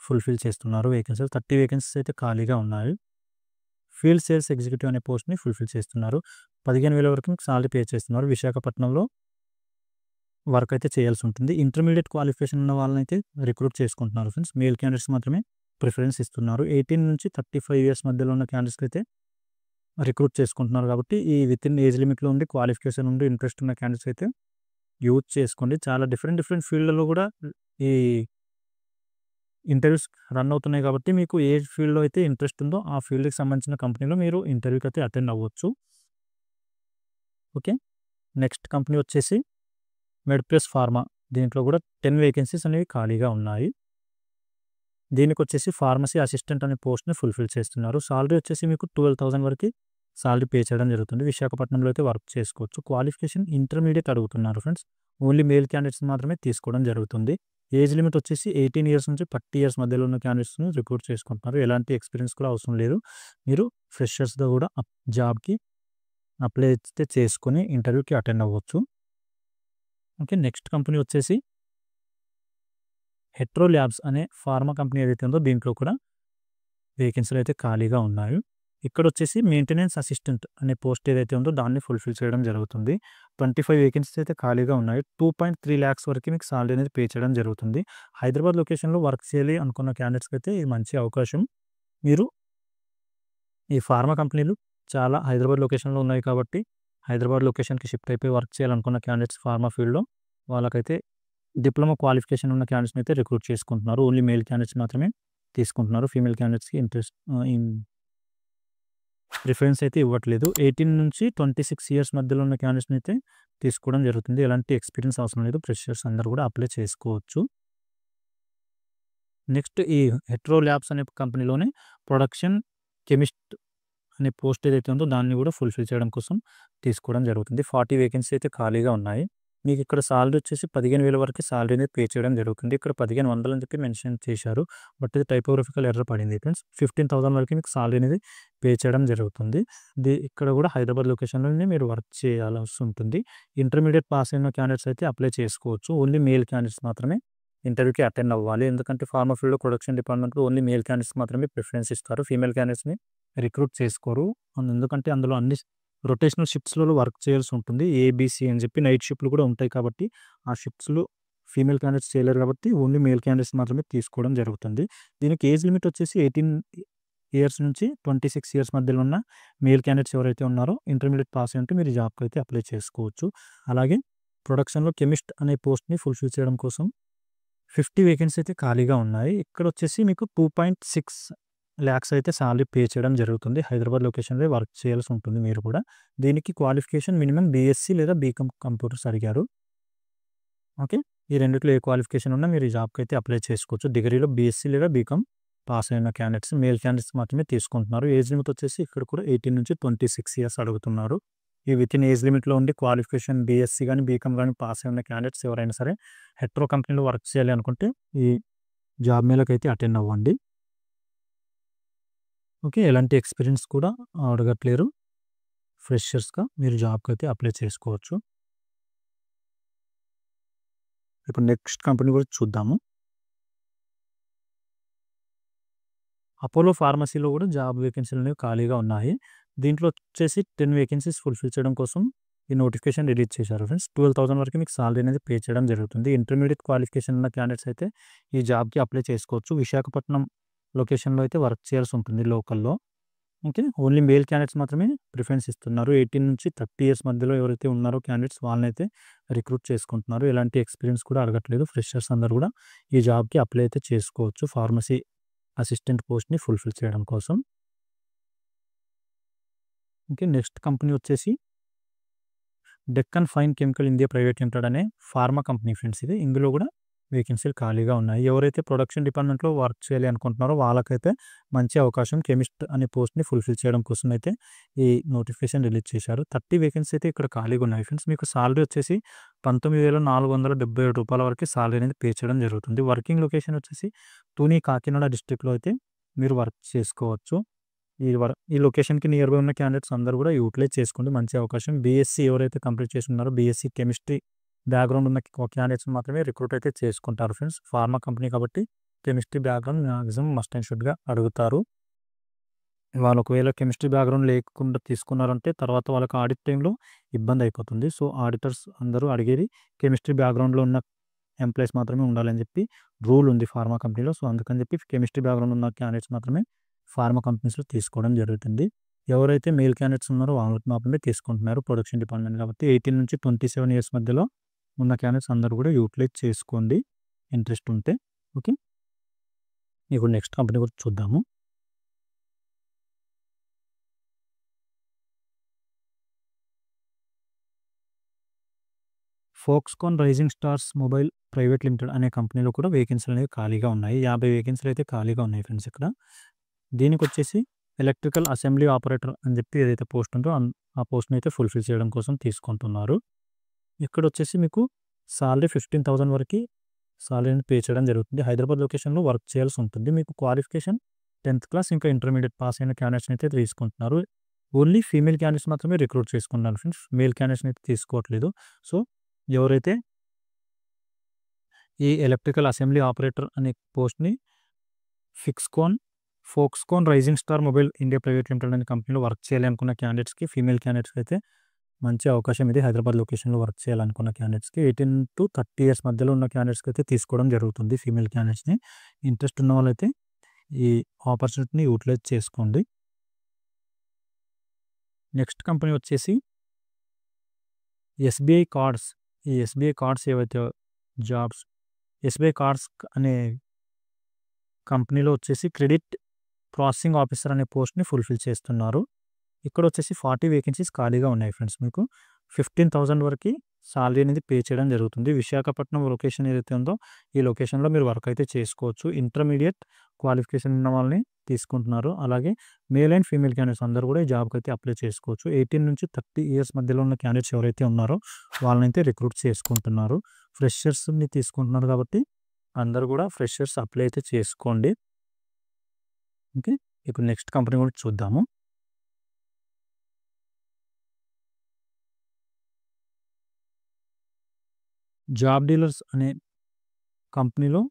ఫుల్‌ఫిల్ చేస్తున్నారు వేకెన్సీస్. 30 వేకెన్సీస్ అయితే ఖాళీగా ఉన్నాయి. ఫీల్డ్ సేల్స్ ఎగ్జిక్యూటివ్ అనే పోస్ట్‌ని ఫుల్‌ఫిల్ చేస్తున్నారు. 15,000 వరకు మీకు సాలరీ పే చేస్తున్నారు. విశాఖపట్నంలో వర్క్ అయితే చేయాల్సి ఉంటుంది. ఇంటర్మీడియేట్ క్వాలిఫికేషన్ ఉన్న వాళ్ళనైతే రిక్రూట్ చేసుకుంటున్నారు ఫ్రెండ్స్. మేల్ క్యాండిడేట్స్ మాత్రమే ప్రిఫరెన్స్ ఇస్తున్నారు. 18 నుంచి 35 ఇయర్స్ మధ్యలో ఉన్న క్యాండిడేట్స్‌కి అయితే రిక్రూట్ చేసుకుంటున్నారు కాబట్టి ఈ వితిన్ ఏజ్ లిమిట్‌లో ఉండి క్వాలిఫికేషన్ ఉండి ఇంట్రెస్ట్ ఉన్న క్యాండిడేట్స్ అయితే యూజ్ చేసుకోండి. చాలా డిఫరెంట్ ఫీల్డ్‌లలో కూడా ఈ ఇంటర్వ్యూస్ రన్ అవుతున్నాయి కాబట్టి మీకు ఏ ఫీల్డ్‌లో అయితే ఇంట్రెస్ట్ ఉందో ఆ ఫీల్డ్‌కి సంబంధించిన కంపెనీలో మీరు ఇంటర్వ్యూకి అయితే అటెండ్ అవ్వచ్చు. ఓకే. నెక్స్ట్ కంపెనీ వచ్చేసి మెడ్‌ప్లస్ ఫార్మా. దీంట్లో కూడా 10 వేకెన్సీస్ అనేవి ఖాళీగా ఉన్నాయి. దీనికొచ్చేసి ఫార్మసీ అసిస్టెంట్ అనే పోస్ట్‌ని ఫుల్‌ఫిల్ చేస్తున్నారు. సాలరీ వచ్చేసి మీకు 12,000 వరకి సాలరీ పే చేయడం జరుగుతుంది. విశాఖపట్నంలో అయితే వర్క్ చేసుకోవచ్చు. క్వాలిఫికేషన్ ఇంటర్మీడియేట్ అడుగుతున్నారు ఫ్రెండ్స్. ఓన్లీ మేల్ క్యాండిడేట్స్ మాత్రమే తీసుకోవడం జరుగుతుంది. ఏజ్ లిమిట్ వచ్చేసి 18 ఇయర్స్ నుంచి 30 ఇయర్స్ మధ్యలో ఉన్న క్యాండిడేట్స్‌ని రిక్రూట్ చేసుకుంటున్నారు. ఎలాంటి ఎక్స్‌పీరియన్స్ కూడా అవసరం లేదు. మీరు ఫ్రెషర్స్‌గా కూడా జాబ్‌కి అప్లై అయితే చేసుకొని ఇంటర్వ్యూకి అటెండ్ అవ్వచ్చు. ఓకే. నెక్స్ట్ కంపెనీ వచ్చేసి హెట్రో ల్యాబ్స్ అనే ఫార్మా కంపెనీ ఏదైతే ఉందో దీంట్లో కూడా వేకెన్సీలు అయితే ఖాళీగా ఉన్నాయి. ఇక్కడొచ్చేసి మెయింటెనెన్స్ అసిస్టెంట్ అనే పోస్ట్ ఏదైతే ఉందో దాన్ని ఫుల్‌ఫిల్ చేయడం జరుగుతుంది. 25 వేకెన్సీస్ అయితే ఖాళీగా ఉన్నాయి. 2.3 లాక్స్ వరకు మీకు సాలరీ అనేది పే చేయడం జరుగుతుంది. హైదరాబాద్ లొకేషన్‌లో వర్క్ చేయాలి అనుకున్న క్యాండిడేట్స్‌కి అయితే ఇది మంచి అవకాశం. మీరు ఈ ఫార్మా కంపెనీలు చాలా హైదరాబాద్ లొకేషన్‌లో ఉన్నాయి కాబట్టి హైదరాబాద్ లొకేషన్‌కి షిఫ్ట్ అయిపోయి వర్క్ చేయాలనుకున్న క్యాండిడేట్స్ ఫార్మా ఫీల్డ్‌లో వాళ్ళకైతే డిప్లొమా క్వాలిఫికేషన్ ఉన్న క్యాండిడేట్స్‌ని అయితే రిక్రూట్ చేసుకుంటున్నారు. ఓన్లీ మేల్ క్యాండిడేట్స్ మాత్రమే తీసుకుంటున్నారు. ఫీమేల్ క్యాండిడేట్స్‌కి ప్రిఫరెన్స్ అయితే ఇవ్వట్లేదు. 18 నుంచి 26 ఇయర్స్ మధ్యలో ఉన్న క్యాండిడేట్స్‌ని అయితే తీసుకోవడం జరుగుతుంది. ఎలాంటి ఎక్స్‌పీరియన్స్ అవసరం లేదు. ఫ్రెషర్స్ అందరూ కూడా అప్లై చేసుకోవచ్చు. నెక్స్ట్ ఈ హెట్రో ల్యాబ్స్ అనే కంపెనీలోనే ప్రొడక్షన్ కెమిస్ట్ అనే పోస్ట్ ఏదైతే ఉందో దాన్ని కూడా ఫుల్‌ఫిల్ చేయడం కోసం తీసుకోవడం జరుగుతుంది. 40 వేకెన్సీ అయితే ఖాళీగా ఉన్నాయి. మీకు ఇక్కడ సాలరీ వచ్చేసి 15,000 వరకు సాలరీ అనేది పే చేయడం జరుగుతుంది. ఇక్కడ 1,500 అని చెప్పి మెన్షన్ చేశారు. బట్ ఇది టైపోగ్రఫికల్ ఎర్రర్ పడింది ఫ్రెండ్స్. 15,000 వరకు మీకు సాలరీ అనేది పే చేయడం జరుగుతుంది. ఇక్కడ కూడా హైదరాబాద్ లొకేషన్‌లోనే మీరు వర్క్ చేయాల్సి ఉంటుంది. ఇంటర్మీడియేట్ పాస్ అయిన క్యాండిడేట్స్ అయితే అప్లై చేసుకోవచ్చు. ఓన్లీ మేల్ క్యాండిడేట్స్ మాత్రమే ఇంటర్వ్యూకి అటెండ్ అవ్వాలి. ఎందుకంటే ఫార్మా ఫీల్డ్‌లో ప్రొడక్షన్ డిపార్ట్మెంట్‌లో ఓన్లీ మేల్ క్యాండిడేట్స్‌కి మాత్రమే ప్రిఫరెన్స్ ఇస్తారు. ఫీమేల్ క్యాండిడేట్స్‌ని రిక్రూట్ చేసుకోరు. ఎందుకంటే అందులో అన్ని రొటేషనల్ షిఫ్ట్స్‌లలో వర్క్ చేయాల్సి ఉంటుంది. ఏబీసీ అని చెప్పి నైట్ షిఫ్ట్‌లు కూడా ఉంటాయి కాబట్టి, ఆ షిఫ్ట్స్‌లో ఫీమేల్ క్యాండిడేట్స్ చేయలేరు కాబట్టి ఓన్లీ మేల్ క్యాండిడేట్స్ మాత్రమే తీసుకోవడం జరుగుతుంది. దీనికి ఏజ్ లిమిట్ వచ్చేసి 18 ఇయర్స్ నుంచి 26 ఇయర్స్ మధ్యలో ఉన్న మేల్ క్యాండిడేట్స్ ఎవరైతే ఉన్నారో ఇంటర్మీడియేట్ పాస్ అయ్యి ఉంటే మీరు ఈ జాబ్‌కి అయితే అప్లై చేసుకోవచ్చు. అలాగే ప్రొడక్షన్‌లో కెమిస్ట్ అనే పోస్ట్‌ని ఫుల్‌ఫిల్ చేయడం కోసం 50 వేకెన్సీ అయితే ఖాళీగా ఉన్నాయి. ఇక్కడొచ్చేసి మీకు 2.6 లాక్స్ అయితే సాలరీ పే చేయడం జరుగుతుంది. హైదరాబాద్ లొకేషన్‌లో వర్క్ చేయాల్సి ఉంటుంది మీరు కూడా. దీనికి క్వాలిఫికేషన్ మినిమమ్ బీఎస్సీ లేదా బీకామ్ కంప్యూటర్స్ అడిగారు. ఓకే. ఈ రెండిట్లో ఏ క్వాలిఫికేషన్ ఉన్నా మీరు ఈ జాబ్‌కి అయితే అప్లై చేసుకోవచ్చు. డిగ్రీలో బీఎస్సీ లేదా బీకామ్ పాస్ అయిన క్యాండిడేట్స్, మేల్ క్యాండిడేట్స్ మాత్రమే తీసుకుంటున్నారు. ఏజ్ లిమిట్ వచ్చేసి ఇక్కడ కూడా 18 నుంచి 26 ఇయర్స్ అడుగుతున్నారు. ఈ వితిన్ ఏజ్ లిమిట్‌లో ఉండి క్వాలిఫికేషన్ బీఎస్సీ గాని, బీకామ్ గాని పాస్ అయిన క్యాండిడేట్స్ ఎవరైనా సరే హెట్రో కంపెనీలో వర్క్ చేయాలి అనుకుంటే ఈ జాబ్ మేళకైతే అటెండ్ అవ్వండి. ఓకే. ఎలాంటి ఎక్స్‌పీరియన్స్ కూడా అడగట్లేరు. ఫ్రెషర్స్‌గా మీరు జాబ్‌కైతే అప్లై చేసుకోవచ్చు. ఇప్పుడు నెక్స్ట్ కంపెనీ కూడా చూద్దాము. అపోలో ఫార్మసీలో కూడా జాబ్ వేకెన్సీలనేవి ఖాళీగా ఉన్నాయి. దీంట్లో వచ్చేసి 10 వేకెన్సీస్ ఫుల్‌ఫిల్ చేయడం కోసం ఈ నోటిఫికేషన్ రిలీజ్ చేశారు ఫ్రెండ్స్. 12,000 వరకు మీకు సాలరీ అనేది పే చేయడం జరుగుతుంది. ఇంటర్మీడియేట్ క్వాలిఫికేషన్ ఉన్న క్యాండిడేట్స్ అయితే ఈ జాబ్‌కి అప్లై చేసుకోవచ్చు. విశాఖపట్నం లొకేషన్‌లో అయితే వర్క్ చేయాల్సి ఉంటుంది లోకల్‌లో. ఓకే. ఓన్లీ మేల్ క్యాండిడేట్స్ మాత్రమే ప్రిఫరెన్స్ ఇస్తున్నారు. 18 నుంచి 30 ఇయర్స్ మధ్యలో ఎవరైతే ఉన్నారో క్యాండిడేట్స్ వాళ్ళనైతే రిక్రూట్ చేసుకుంటున్నారు. ఎలాంటి ఎక్స్‌పీరియన్స్ కూడా అడగట్లేదు. ఫ్రెషర్స్ అందరూ కూడా ఈ జాబ్‌కి అప్లై అయితే చేసుకోవచ్చు. ఫార్మసీ అసిస్టెంట్ పోస్ట్‌ని ఫుల్‌ఫిల్ చేయడం కోసం. ఓకే. నెక్స్ట్ కంపెనీ వచ్చేసి Deccan fine chemical India private limited అనే ఫార్మా కంపెనీ ఫ్రెండ్స్ ఇది. ఇందులో కూడా వేకెన్సీలు ఖాళీగా ఉన్నాయి. ఎవరైతే ప్రొడక్షన్ డిపార్ట్మెంట్‌లో వర్క్ చేయాలి అనుకుంటున్నారో వాళ్ళకైతే మంచి అవకాశం. కెమిస్ట్ అనే పోస్ట్‌ని ఫుల్‌ఫిల్ చేయడం కోసం అయితే ఈ నోటిఫికేషన్ రిలీజ్ చేశారు. 30 వేకెన్సీ అయితే ఇక్కడ ఖాళీగా ఉన్నాయి ఫ్రెండ్స్. మీకు సాలరీ వచ్చేసి రూ. 19,477 వరకు సాలరీ అనేది పే చేయడం జరుగుతుంది. వర్కింగ్ లొకేషన్ వచ్చేసి తుని, కాకినాడ డిస్ట్రిక్ట్‌లో అయితే మీరు వర్క్ చేసుకోవచ్చు. ఈ లొకేషన్‌కి నియర్‌బై ఉన్న క్యాండిడేట్స్ అందరూ కూడా యూటిలైజ్ చేసుకోండి. మంచి అవకాశం. బీఎస్సీ ఎవరైతే కంప్లీట్ చేసి ఉన్నారో బీఎస్సీ కెమిస్ట్రీ బ్యాక్‌గ్రౌండ్ ఉన్న క్యాండిడేట్స్‌ని మాత్రమే రిక్రూట్ అయితే చేసుకుంటారు ఫ్రెండ్స్. ఫార్మా కంపెనీ కాబట్టి chemistry background maximum must and షుడ్‌గా అడుగుతారు. వాళ్ళు ఒకవేళ కెమిస్ట్రీ బ్యాక్‌గ్రౌండ్ లేకుండా తీసుకున్నారంటే తర్వాత వాళ్ళకి ఆడిట్ టైమ్‌లో ఇబ్బంది అయిపోతుంది. సో, ఆడిటర్స్ అందరూ అడిగేది కెమిస్ట్రీ బ్యాక్‌గ్రౌండ్‌లో ఉన్న ఎంప్లాయీస్ మాత్రమే ఉండాలని చెప్పి రూల్ ఉంది ఫార్మా కంపెనీలో. సో, అందుకని చెప్పి కెమిస్ట్రీ బ్యాక్‌గ్రౌండ్ ఉన్న క్యాండిడేట్స్ మాత్రమే ఫార్మా కంపెనీస్‌లో తీసుకోవడం జరుగుతుంది. ఎవరైతే మేల్ క్యాండిడేట్స్ ఉన్నారో వాళ్ళకి మాత్రమే తీసుకుంటున్నారు ప్రొడక్షన్ డిపార్ట్మెంట్ కాబట్టి 18 నుంచి 27 ఇయర్స్ మధ్యలో ఉన్న క్యాండిడేట్స్ అందరూ కూడా యూటిలైజ్ చేసుకోండి ఇంట్రెస్ట్ ఉంటే. ఓకే. ఇప్పుడు నెక్స్ట్ కంపెనీ కూడా చూద్దాము. Foxconn rising stars mobile private limited అనే కంపెనీలో కూడా వేకెన్సీలు అనేవి ఖాళీగా ఉన్నాయి. 50 వేకెన్సీలు అయితే ఖాళీగా ఉన్నాయి ఫ్రెండ్స్ ఇక్కడ. దీనికొచ్చేసి ఎలక్ట్రికల్ అసెంబ్లీ ఆపరేటర్ అని చెప్పి ఏదైతే పోస్ట్ ఉందో ఆ పోస్ట్‌ని అయితే ఫుల్‌ఫిల్ చేయడం కోసం తీసుకుంటున్నారు. ఇక్కడొచ్చేసి మీకు సాలరీ 15,000 వరకి సాలరీని పే చేయడం జరుగుతుంది. హైదరాబాద్ లొకేషన్‌లో వర్క్ చేయాల్సి ఉంటుంది. మీకు క్వాలిఫికేషన్ 10థ్ క్లాస్ ఇంకా ఇంటర్మీడియేట్ పాస్ అయిన క్యాండిడేట్స్‌ని అయితే తీసుకుంటున్నారు. ఓన్లీ ఫీమేల్ క్యాండిడేట్స్ మాత్రమే రిక్రూట్ చేసుకుంటున్నారు ఫ్రెండ్స్. మేల్ క్యాండిడేట్స్‌ని అయితే తీసుకోవట్లేదు. సో, ఎవరైతే ఈ ఎలక్ట్రికల్ అసెంబ్లీ ఆపరేటర్ అనే పోస్ట్‌ని ఫిక్స్‌కాన్, Foxconn rising star mobile India private limited అనే కంపెనీలో వర్క్ చేయాలి అనుకున్న క్యాండిడేట్స్‌కి, ఫీమేల్ క్యాండిడేట్స్‌కి అయితే మంచి అవకాశం ఇది. హైదరాబాద్ లొకేషన్‌లో వర్క్ చేయాలనుకున్న క్యాండిడేట్స్‌కి 18-30 ఇయర్స్ మధ్యలో ఉన్న క్యాండిడేట్స్‌కి అయితే తీసుకోవడం జరుగుతుంది ఫీమేల్ క్యాండిడేట్స్‌ని. ఇంట్రెస్ట్ ఉన్న వాళ్ళైతే ఈ ఆపర్చునిటీని యూటిలైజ్ చేసుకోండి. నెక్స్ట్ కంపెనీ వచ్చేసి ఎస్‌బీఐ కార్డ్స్. ఈ ఎస్‌బీఐ కార్డ్స్ ఏవైతే జాబ్స్ ఎస్‌బీఐ కార్డ్స్ అనే కంపెనీలో వచ్చేసి క్రెడిట్ ప్రాసెసింగ్ ఆఫీసర్ అనే పోస్ట్‌ని ఫుల్‌ఫిల్ చేస్తున్నారు. ఇక్కడొచ్చేసి 40 వేకెన్సీస్ ఖాళీగా ఉన్నాయి ఫ్రెండ్స్ మీకు. 15,000 వరకి సాలరీ అనేది పే చేయడం జరుగుతుంది. విశాఖపట్నం లొకేషన్ ఏదైతే ఉందో ఈ లొకేషన్‌లో మీరు వర్క్ అయితే చేసుకోవచ్చు. ఇంటర్మీడియేట్ క్వాలిఫికేషన్ ఉన్న వాళ్ళని తీసుకుంటున్నారు. అలాగే మేల్ అండ్ ఫీమేల్ క్యాండిడేట్స్ అందరూ కూడా ఈ జాబ్‌కి అయితే అప్లై చేసుకోవచ్చు. 18 నుంచి 30 ఇయర్స్ మధ్యలో ఉన్న క్యాండిడేట్స్ ఎవరైతే ఉన్నారో వాళ్ళనైతే రిక్రూట్ చేసుకుంటున్నారు. ఫ్రెషర్స్‌ని తీసుకుంటున్నారు కాబట్టి అందరూ కూడా ఫ్రెషర్స్ అప్లై అయితే చేసుకోండి. ఓకే. ఇప్పుడు నెక్స్ట్ కంపెనీ కూడా చూద్దాము. జాబ్ డీలర్స్ అనే కంపెనీలో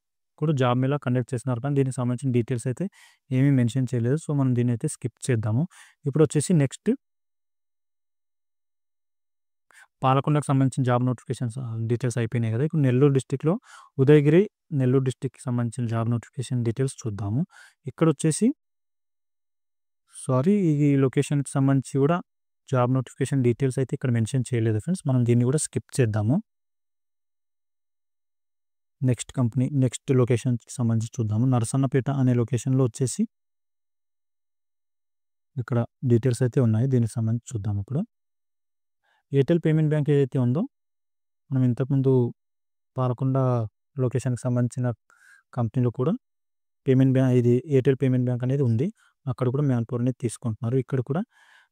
కూడా జాబ్ మేళా కండక్ట్ చేస్తున్నారు, కానీ దీనికి సంబంధించిన డీటెయిల్స్ అయితే ఏమీ మెన్షన్ చేయలేదు. సో, మనం దీన్నైతే స్కిప్ చేద్దాము. ఇప్పుడొచ్చేసి నెక్స్ట్ పాలకొండకు సంబంధించిన జాబ్ నోటిఫికేషన్స్ డీటెయిల్స్ అయిపోయినాయి కదా! ఇప్పుడు నెల్లూరు డిస్ట్రిక్ట్‌లో ఉదయగిరి, నెల్లూరు డిస్ట్రిక్ట్‌కి సంబంధించిన జాబ్ నోటిఫికేషన్ డీటెయిల్స్ చూద్దాము. ఇక్కడొచ్చేసి ఈ లొకేషన్‌కి సంబంధించి కూడా జాబ్ నోటిఫికేషన్ డీటెయిల్స్ అయితే ఇక్కడ మెన్షన్ చేయలేదు ఫ్రెండ్స్. మనం దీన్ని కూడా స్కిప్ చేద్దాము. నెక్స్ట్ లొకేషన్‌కి సంబంధించి చూద్దాము. నరసన్నపేట అనే లొకేషన్‌లో వచ్చేసి ఇక్కడ డీటెయిల్స్ అయితే ఉన్నాయి. దీనికి సంబంధించి చూద్దాం ఇప్పుడు. ఎయిర్టెల్ పేమెంట్ బ్యాంక్ ఏదైతే ఉందో, మనం ఇంతకుముందు పాలకొండ లొకేషన్‌కి సంబంధించిన కంపెనీలో కూడా ఇది ఎయిర్టెల్ పేమెంట్ బ్యాంక్ అనేది ఉంది. అక్కడ కూడా మ్యాన్ పవర్ అనేది తీసుకుంటున్నారు. ఇక్కడ కూడా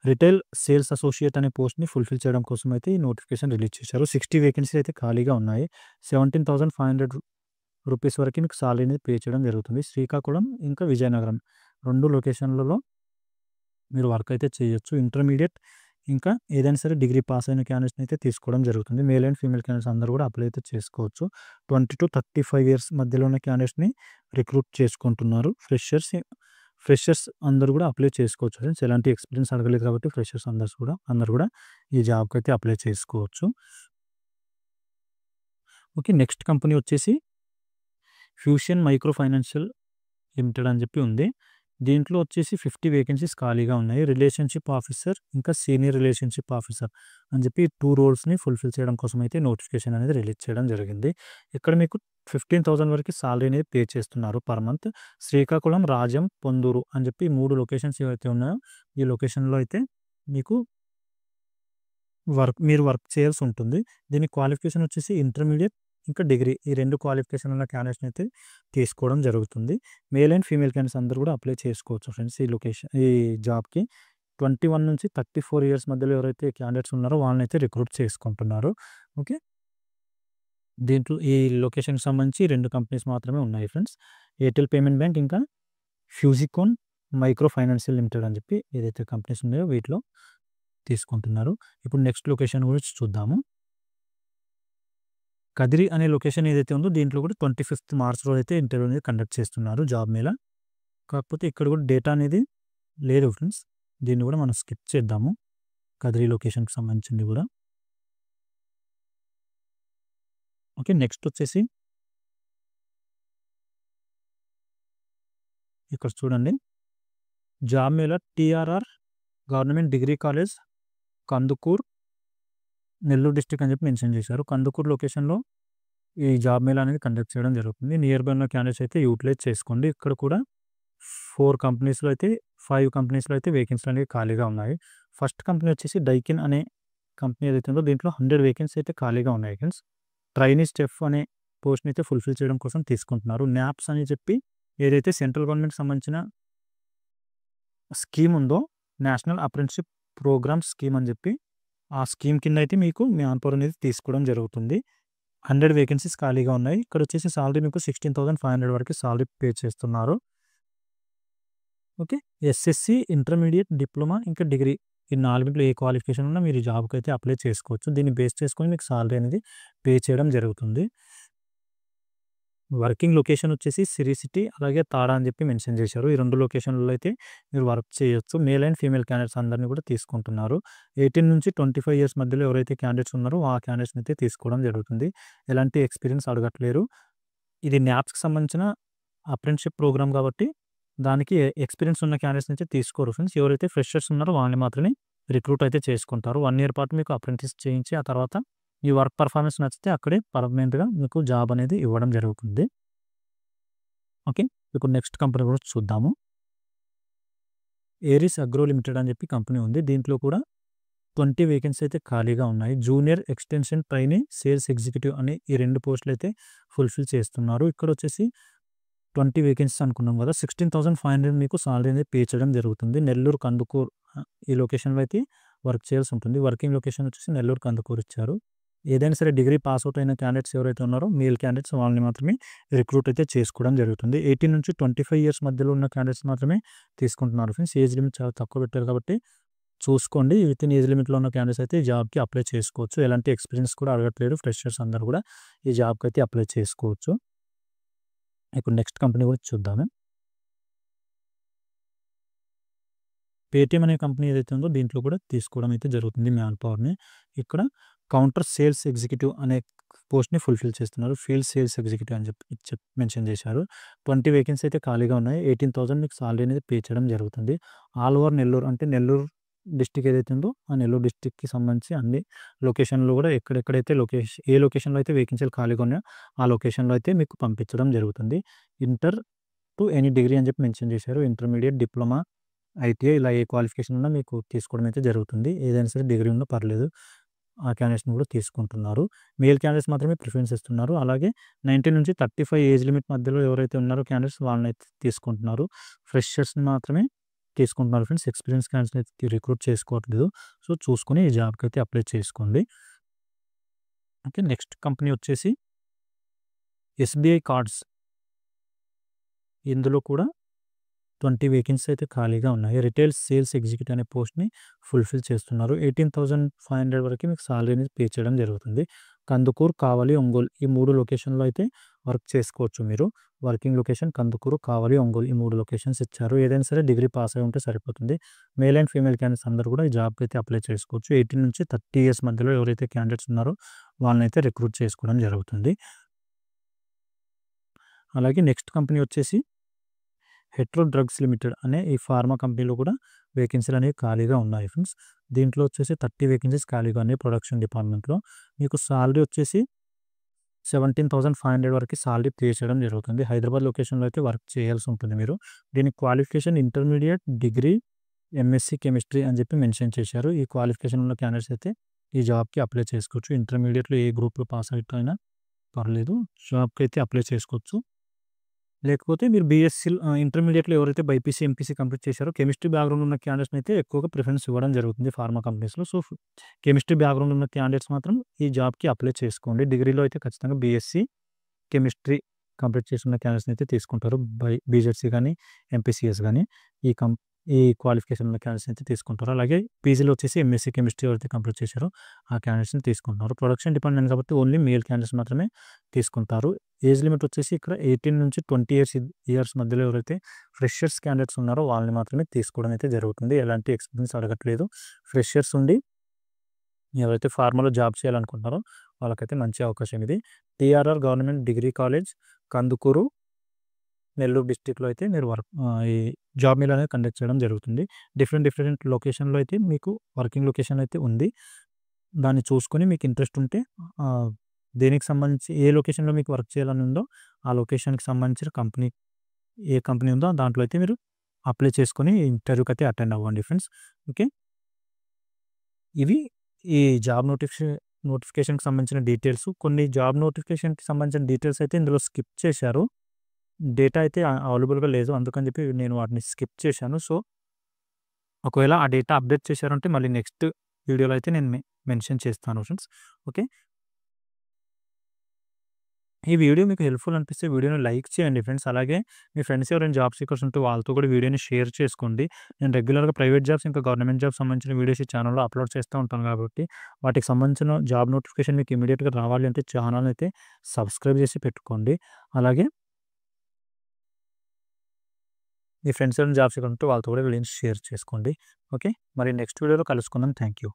రిటైల్ సేల్స్ అసోసియేట్ అనే పోస్ట్‌ని ఫుల్‌ఫిల్ చేయడం కోసం అయితే ఈ నోటిఫికేషన్ రిలీజ్ చేశారు. 60 వేకెన్సీస్ అయితే ఖాళీగా ఉన్నాయి. 17,500 రూపీస్ వరకు మీకు సాలరీ అనేది పే చేయడం జరుగుతుంది. శ్రీకాకుళం ఇంకా విజయనగరం 2 లొకేషన్‌లలో మీరు వర్క్ అయితే చేయొచ్చు. ఇంటర్మీడియేట్ ఇంకా ఏదైనా సరే డిగ్రీ పాస్ అయిన క్యాండిడేట్స్‌ని అయితే తీసుకోవడం జరుగుతుంది. మేల్ అండ్ ఫీమేల్ క్యాండిడేట్స్ అందరూ కూడా అప్లై అయితే చేసుకోవచ్చు. 20-35 ఇయర్స్ మధ్యలో ఉన్న క్యాండిడేట్స్‌ని రిక్రూట్ చేసుకుంటున్నారు. ఫ్రెషర్స్ అందరూ కూడా అప్లై చేసుకోవచ్చు ఫ్రెండ్స్. ఎలాంటి ఎక్స్‌పీరియన్స్ అడగలేదు కాబట్టి ఫ్రెషర్స్ అందరూ కూడా ఈ జాబ్‌కి అయితే అప్లై చేసుకోవచ్చు. ఓకే. నెక్స్ట్ కంపెనీ వచ్చేసి ఫ్యూషన్ మైక్రో ఫైనాన్షియల్ లిమిటెడ్ అని చెప్పి ఉంది. దీంట్లో వచ్చేసి 50 వేకెన్సీస్ ఖాళీగా ఉన్నాయి. రిలేషన్‌షిప్ ఆఫీసర్ ఇంకా సీనియర్ రిలేషన్‌షిప్ ఆఫీసర్ అని చెప్పి 2 రోల్స్‌ని ఫుల్‌ఫిల్ చేయడం కోసం అయితే నోటిఫికేషన్ అనేది రిలీజ్ చేయడం జరిగింది. ఇక్కడ మీకు 15,000 వరకు సాలరీ అనేది పే చేస్తున్నారు పర్ మంత్. శ్రీకాకుళం, రాజం, పొందూరు అని చెప్పి 3 లొకేషన్స్ ఏవైతే ఉన్నాయో ఈ లొకేషన్‌లో అయితే మీకు మీరు వర్క్ చేయాల్సి ఉంటుంది. దీని క్వాలిఫికేషన్ వచ్చేసి ఇంటర్మీడియేట్ ఇంకా డిగ్రీ ఈ 2 క్వాలిఫికేషన్ ఉన్న క్యాండిడేట్స్‌ని అయితే తీసుకోవడం జరుగుతుంది. మేల్ అండ్ ఫీమేల్ క్యాండిడేట్స్ అందరూ కూడా అప్లై చేసుకోవచ్చు ఫ్రెండ్స్ ఈ జాబ్‌కి. 21-34 ఇయర్స్ మధ్యలో ఎవరైతే క్యాండిడేట్స్ ఉన్నారో వాళ్ళనైతే రిక్రూట్ చేసుకుంటున్నారు. ఓకే. దీంట్లో ఈ లొకేషన్‌కి సంబంధించి 2 కంపెనీస్ మాత్రమే ఉన్నాయి ఫ్రెండ్స్. ఎయిర్టెల్ పేమెంట్ బ్యాంక్ ఇంకా ఫ్యూజికోన్ మైక్రో ఫైనాన్షియల్ లిమిటెడ్ అని చెప్పి ఏదైతే కంపెనీస్ ఉన్నాయో వీటిలో తీసుకుంటున్నారు. ఇప్పుడు నెక్స్ట్ లొకేషన్ గురించి చూద్దాము. కదిరి అనే లొకేషన్ ఏదైతే ఉందో దీంట్లో కూడా 25th మార్చ్ రోజు అయితే ఇంటర్వ్యూ అనేది కండక్ట్ చేస్తున్నారు జాబ్ మేళా. కాకపోతే ఇక్కడ కూడా డేటా అనేది లేదు ఫ్రెండ్స్. దీన్ని కూడా మనం స్కిప్ చేద్దాము. కదిరి లొకేషన్‌కి సంబంధించింది కూడా. ఓకే. నెక్స్ట్ వచ్చేసి ఇక్కడ చూడండి. Job Mela TRR government degree college Kandukur Nellore district అని చెప్పి మెన్షన్ చేశారు. కందుకూరు లొకేషన్‌లో ఈ జాబ్ మేళా అనేది కండక్ట్ చేయడం జరుగుతుంది. నియర్ బై ఉన్న క్యాండిడేట్స్ అయితే యూటిలైజ్ చేసుకోండి. ఇక్కడ కూడా 5 కంపెనీస్‌లో అయితే వేకెన్సీలు అనేవి ఖాళీగా ఉన్నాయి. ఫస్ట్ కంపెనీ వచ్చేసి డైకిన్ అనే కంపెనీ ఏదైతే ఉందో దీంట్లో 100 వేకెన్సీ అయితే ఖాళీగా ఉన్నాయి ఫ్రెండ్స్. ట్రైనీ స్టెఫ్ అనే పోస్ట్‌ని అయితే ఫుల్‌ఫిల్ చేయడం కోసం తీసుకుంటున్నారు. న్యాప్స్ అని చెప్పి ఏదైతే సెంట్రల్ గవర్నమెంట్‌కి సంబంధించిన స్కీమ్ ఉందో నేషనల్ అప్రెంటిస్‌షిప్ ప్రోగ్రామ్ స్కీమ్ అని చెప్పి ఆ స్కీమ్ కింద అయితే మీకు మ్యాన్ పవర్ అనేది తీసుకోవడం జరుగుతుంది. 100 వేకెన్సీస్ ఖాళీగా ఉన్నాయి. ఇక్కడ వచ్చేసి సాలరీ మీకు 16,500 వరకు సాలరీ పే చేస్తున్నారు. ఓకే. ఎస్ఎస్‌సి, ఇంటర్మీడియేట్, డిప్లొమా ఇంకా డిగ్రీ ఈ 4 ఏ క్వాలిఫికేషన్ ఉన్నా మీరు ఈ జాబ్‌కి అయితే అప్లై చేసుకోవచ్చు. దీన్ని బేస్ చేసుకొని మీకు సాలరీ అనేది పే చేయడం జరుగుతుంది. వర్కింగ్ లొకేషన్ వచ్చేసి సిరీ సిటీ అలాగే తాడా అని చెప్పి మెన్షన్ చేశారు. ఈ 2 లొకేషన్‌లలో అయితే మీరు వర్క్ చేయొచ్చు. మేల్ అండ్ ఫీమేల్ క్యాండిడేట్స్ అందరిని కూడా తీసుకుంటున్నారు. 18-25 ఇయర్స్ మధ్యలో ఎవరైతే క్యాండిడేట్స్ ఉన్నారో ఆ క్యాండిడేట్స్‌ని అయితే తీసుకోవడం జరుగుతుంది. ఎలాంటి ఎక్స్‌పీరియన్స్ అడగట్లేరు. ఇది న్యాప్స్‌కి సంబంధించిన అప్రెంటిస్‌షిప్ ప్రోగ్రామ్ కాబట్టి దానికి ఎక్స్‌పీరియన్స్ ఉన్న క్యాండిడేట్స్‌ని అయితే తీసుకోరు ఫ్రెండ్స్. ఎవరైతే ఫ్రెషర్స్ ఉన్నారో వాళ్ళని మాత్రమే రిక్రూట్ అయితే చేసుకుంటారు. 1 ఇయర్ పాటు మీకు అప్రెంటిస్ చేయించి ఆ తర్వాత మీ వర్క్ పర్ఫార్మెన్స్ నచ్చితే అక్కడే పర్మనెంట్‌గా మీకు జాబ్ అనేది ఇవ్వడం జరుగుతుంది. ఓకే. ఇప్పుడు నెక్స్ట్ కంపెనీ కూడా చూద్దాము. ఏరిస్ అగ్రో లిమిటెడ్ అని చెప్పి కంపెనీ ఉంది. దీంట్లో కూడా 20 వేకెన్సీ అయితే ఖాళీగా ఉన్నాయి. Junior extension trainee sales executive అని ఈ 2 పోస్టులు అయితే ఫుల్‌ఫిల్ చేస్తున్నారు. ఇక్కడ వచ్చేసి 20 వేకెన్సీస్ అనుకున్నాం కదా! 16,500 మీకు సాలరీ అనేది పే చేయడం జరుగుతుంది. నెల్లూరు, కందుకూరు ఈ లొకేషన్‌లో అయితే వర్క్ చేయాల్సి ఉంటుంది. వర్కింగ్ లొకేషన్ వచ్చేసి నెల్లూరు, కందుకూరు ఇచ్చారు. ఏదైనా సరే డిగ్రీ పాస్ అవుట్ అయిన క్యాండిడేట్స్ ఎవరైతే ఉన్నారో మేల్ క్యాండిడేట్స్ వాళ్ళని మాత్రమే రిక్రూట్ అయితే చేసుకోవడం జరుగుతుంది. 18-25 ఇయర్స్ మధ్యలో ఉన్న క్యాండిడేట్స్ మాత్రమే తీసుకుంటున్నారు ఫ్రెండ్స్. ఏజ్ లిమిట్ చాలా తక్కువ పెట్టారు కాబట్టి చూసుకోండి. వితిన్ ఏజ్ లిమిట్‌లో ఉన్న క్యాండిడేట్స్ అయితే ఈ జాబ్‌కి అప్లై చేసుకోవచ్చు. ఎలాంటి ఎక్స్‌పీరియన్స్ కూడా అడగట్లేదు. ఫ్రెషర్స్ అందరూ కూడా ఈ జాబ్‌కి అయితే అప్లై చేసుకోవచ్చు. ఇప్పుడు నెక్స్ట్ కంపెనీ కూడా చూద్దాము. పేటీఎం అనే కంపెనీ ఏదైతే ఉందో దీంట్లో కూడా తీసుకోవడం అయితే జరుగుతుంది మ్యాన్ పవర్‌ని. ఇక్కడ కౌంటర్ సేల్స్ ఎగ్జిక్యూటివ్ అనే పోస్ట్‌ని ఫుల్‌ఫిల్ చేస్తున్నారు. ఫీల్డ్ సేల్స్ ఎగ్జిక్యూటివ్ అని మెన్షన్ చేశారు. 20 వేకెన్సీ అయితే ఖాళీగా ఉన్నాయి. 18,000 మీకు సాలరీ అనేది పే చేయడం జరుగుతుంది. ఆల్ ఓవర్ నెల్లూరు అంటే నెల్లూరు డిస్ట్రిక్ట్ ఏదైతే ఉందో ఆ నెల్లూరు డిస్ట్రిక్ట్‌కి సంబంధించి అన్ని లొకేషన్‌లో కూడా ఎక్కడెక్కడైతే ఏ లొకేషన్‌లో అయితే వేకెన్సీలు ఖాళీగా ఉన్నాయో ఆ లొకేషన్‌లో అయితే మీకు పంపించడం జరుగుతుంది. ఇంటర్ టు ఎనీ డిగ్రీ అని చెప్పి మెన్షన్ చేశారు. ఇంటర్మీడియేట్, డిప్లొమా, ఐటీఐ ఇలా ఏ క్వాలిఫికేషన్ ఉన్నా మీకు తీసుకోవడం అయితే జరుగుతుంది. ఏదైనా సరే డిగ్రీ ఉన్నా పర్లేదు. ఆ క్యాండిడేట్స్‌ని కూడా తీసుకుంటున్నారు. మేల్ క్యాండిడేట్స్ మాత్రమే ప్రిఫరెన్స్ ఇస్తున్నారు. అలాగే 19-35 ఏజ్ లిమిట్ మధ్యలో ఎవరైతే ఉన్నారో క్యాండిడేట్స్ వాళ్ళనైతే తీసుకుంటున్నారు. ఫ్రెషర్స్‌ని మాత్రమే తీసుకుంటున్నారు ఫ్రెండ్స్. ఎక్స్‌పీరియన్స్ క్యాండిడేట్స్‌ని అయితే రిక్రూట్ చేసుకోవట్లేదు. సో, చూసుకొని ఈ జాబ్‌కైతే అప్లై చేసుకోండి. ఓకే. నెక్స్ట్ కంపెనీ వచ్చేసి ఎస్‌బీఐ కార్డ్స్. ఇందులో కూడా 20 వేకెన్సీ అయితే ఖాళీగా ఉన్నాయి. రిటైల్ సేల్స్ ఎగ్జిక్యూటివ్ అనే పోస్ట్‌ని ఫుల్‌ఫిల్ చేస్తున్నారు. 18,500 వరకు మీకు సాలరీ అనేది పే చేయడం జరుగుతుంది. కందుకూరు, కావలి, ఒంగోలు ఈ 3 లొకేషన్‌లో అయితే వర్క్ చేసుకోవచ్చు మీరు. వర్కింగ్ లొకేషన్ కందుకూరు, కావలి, ఒంగోలు ఈ 3 లొకేషన్స్ ఇచ్చారు. ఏదైనా సరే డిగ్రీ పాస్ అయి ఉంటే సరిపోతుంది. మేల్ అండ్ ఫీమేల్ క్యాండిడేట్స్ అందరూ కూడా ఈ జాబ్‌కి అయితే అప్లై చేసుకోవచ్చు. 18-30 ఇయర్స్ మధ్యలో ఎవరైతే క్యాండిడేట్స్ ఉన్నారో వాళ్ళనైతే రిక్రూట్ చేసుకోవడం జరుగుతుంది. అలాగే నెక్స్ట్ కంపెనీ వచ్చేసి హెట్రో డ్రగ్స్ లిమిటెడ్ అనే ఈ ఫార్మా కంపెనీలో కూడా వేకెన్సీలు అనేవి ఖాళీగా ఉన్నాయి ఫ్రెండ్స్. దీంట్లో వచ్చేసి 30 వేకెన్సీస్ ఖాళీగా ఉన్నాయి ప్రొడక్షన్ డిపార్ట్మెంట్‌లో. మీకు సాలరీ వచ్చేసి 17,500 వరకు సాలరీ పే చేయడం జరుగుతుంది. హైదరాబాద్ లొకేషన్‌లో అయితే వర్క్ చేయాల్సి ఉంటుంది మీరు. దీనికి qualification intermediate, degree, MSc chemistry అని చెప్పి మెన్షన్ చేశారు. ఈ క్వాలిఫికేషన్ ఉన్న క్యాండిడేట్స్ అయితే ఈ జాబ్‌కి అప్లై చేసుకోవచ్చు. ఇంటర్మీడియేట్‌లో ఏ గ్రూప్‌లో పాస్ అవుట్ అయినా పర్లేదు. జాబ్‌కి అయితే అప్లై చేసుకోవచ్చు. లేకపోతే మీరు ఇంటర్మీడియేట్‌లో ఎవరైతే బైపీసీ, ఎంపీసీ కంప్లీట్ చేశారో కెమిస్ట్రీ బ్యాక్‌గ్రౌండ్ ఉన్న క్యాండిడేట్స్‌ని అయితే ఎక్కువగా ప్రిఫరెన్స్ ఇవ్వడం జరుగుతుంది ఫార్మా కంపెనీస్‌లో. సో, కెమిస్ట్రీ బ్యాక్‌గ్రౌండ్ ఉన్న క్యాండిడేట్స్ మాత్రం ఈ జాబ్‌కి అప్లై చేసుకోండి. డిగ్రీలో అయితే ఖచ్చితంగా బీఎస్సీ కెమిస్ట్రీ కంప్లీట్ చేసున్న క్యాండిడేట్స్‌ని అయితే తీసుకుంటారు. బీజెడ్సీ గానీ, ఎంపీసీఎస్ గానీ ఈ కం ఈ క్వాలిఫికేషన్ ఉన్న క్యాండిడేట్స్‌ని అయితే తీసుకుంటారు. అలాగే పీజీలో వచ్చేసి ఎంఎస్సీ కెమిస్ట్రీ ఎవరైతే కంప్లీట్ చేశారో ఆ క్యాండిడేట్స్‌ని తీసుకుంటున్నారు. ప్రొడక్షన్ డిపార్ట్మెంట్ కాబట్టి ఓన్లీ మేల్ క్యాండిడేట్స్ మాత్రమే తీసుకుంటారు. ఏజ్ లిమిట్ వచ్చేసి ఇక్కడ 18-20 ఇయర్స్ మధ్యలో ఎవరైతే ఫ్రెషర్స్ క్యాండిడేట్స్ ఉన్నారో వాళ్ళని మాత్రమే తీసుకోవడం అయితే జరుగుతుంది. ఎలాంటి ఎక్స్‌పీరియన్స్ అడగట్లేదు. ఫ్రెషర్స్ ఉండి ఎవరైతే ఫార్మాలో జాబ్ చేయాలనుకుంటున్నారో వాళ్ళకైతే మంచి అవకాశం ఇది. TRR government degree college, Kandukur, Nellore డిస్ట్రిక్ట్‌లో అయితే మీరు ఈ జాబ్ మేళా అనేది కండక్ట్ చేయడం జరుగుతుంది. డిఫరెంట్ లొకేషన్‌లో అయితే మీకు వర్కింగ్ లొకేషన్ అయితే ఉంది. దాన్ని చూసుకొని మీకు ఇంట్రెస్ట్ ఉంటే దేనికి సంబంధించి ఏ లొకేషన్‌లో మీకు వర్క్ చేయాలని ఉందో ఆ లొకేషన్‌కి సంబంధించిన కంపెనీ ఏ కంపెనీ ఉందో దాంట్లో అయితే మీరు అప్లై చేసుకొని ఇంటర్వ్యూకి అయితే అటెండ్ అవ్వండి ఫ్రెండ్స్. ఓకే. ఇవి ఈ జాబ్ నోటిఫికేషన్‌కి సంబంధించిన డీటెయిల్స్. కొన్ని జాబ్ నోటిఫికేషన్‌కి సంబంధించిన డీటెయిల్స్ అయితే ఇందులో స్కిప్ చేశారు. డేటా అయితే అవైలబుల్‌గా లేదు. అందుకని చెప్పి నేను వాటిని స్కిప్ చేశాను. సో, ఒకవేళ ఆ డేటా అప్డేట్ చేశారంటే మళ్ళీ నెక్స్ట్ వీడియోలో అయితే నేను మెన్షన్ చేస్తాను ఫ్రెండ్స్. ఓకే. ఈ వీడియో మీకు హెల్ప్‌ఫుల్ అనిపిస్తే వీడియోని లైక్ చేయండి ఫ్రెండ్స్. అలాగే మీ ఫ్రెండ్స్ ఎవరైనా జాబ్ సీకర్స్ ఉంటే వాళ్ళతో కూడా వీడియోని షేర్ చేసుకోండి. నేను రెగ్యులర్‌గా ప్రైవేట్ జాబ్స్ ఇంకా గవర్నమెంట్ జాబ్స్ సంబంధించిన వీడియోస్ ఈ ఛానెల్‌లో అప్లోడ్ చేస్తూ ఉంటాను కాబట్టి వాటికి సంబంధించిన జాబ్ నోటిఫికేషన్ మీకు ఇమ్మీడియేట్‌గా రావాలి అంటే ఛానెల్‌ని అయితే సబ్స్క్రైబ్ చేసి పెట్టుకోండి. అలాగే మీ ఫ్రెండ్స్ ఎవరైనా జాబ్ సీకర్ ఉంటే వాళ్ళతో కూడా వీడియోని షేర్ చేసుకోండి. ఓకే. మరి నెక్స్ట్ వీడియోలో కలుసుకుందాం. Thank you.